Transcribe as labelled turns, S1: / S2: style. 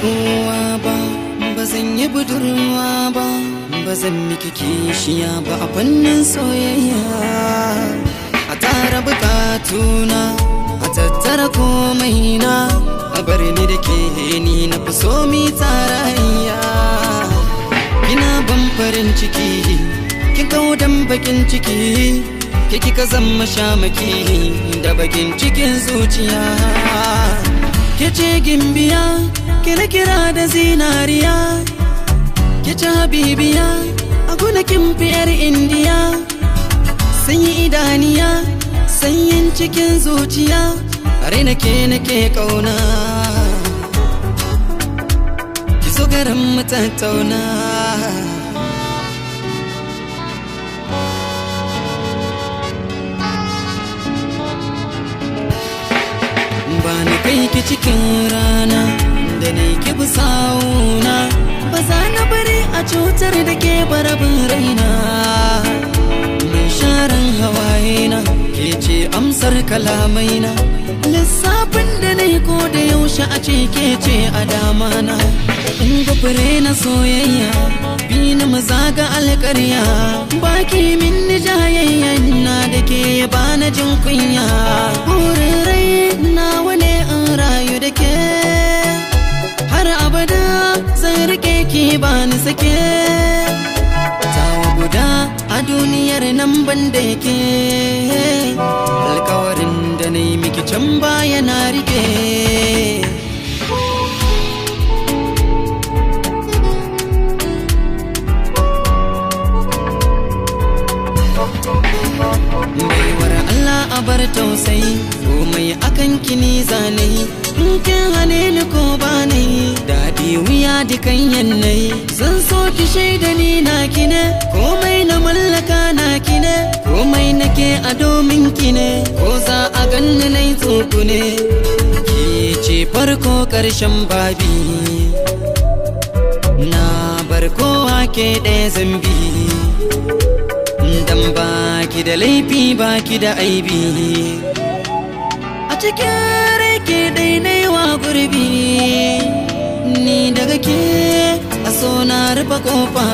S1: kowa ba, ba zan yi budurwa ba, ba zan miki kishiya ba a fannin soyayya. A tara bukatuna, a tattara komai na, a bar ni da ke ni na fi so mi tarayya. Kina ban farin ciki, kin kaudan bakin ciki, ke kika zama shamaki da bakin cikin zuciya. Ke ce gimbiya, ke na kira da zinariya, ke ce habibiya a gonakin fiyar indiya. Sanyi idaniya, sanyin cikin zuciya, are nake kauna. Ki so garin mu tattauna. Ba ni kai ki cikin rana da na ki bi sawuna, ba za na bari a cutar da ke barabin raina. Mai sharan hawaye na ke ce amsar kalamaina, lissafin da na yi ko da yaushe a ce ke ce a damana. In ga fure na soyayya, bi na mazaga alƙarya, baki min ni jayayyan na da ke ba na jin kunya. Burin rai na wane in rayu da ke, har abada zan rike ki ba ni sake. Tawa guda a duniyar nan ban da yake, alkawarin da na yi miki can baya na rike. Baiwar Allah a bar tausayi, komai akan kini zanayi, in kin hane ni ko ba ni daɗi wuya dukan yanayi. Zan so ki shaida ni na kine, komai na mallaka na kine, komai nake a domin kine, ko za a ganni na yi tsokune. Ki ce farko ƙarshen babi, na bar kowa ke ɗaya zambi. Dan baki da laifi baki da aibi, a cikin rai ke daidai wa gurbi. Ni daga ke a so na rufe kofa.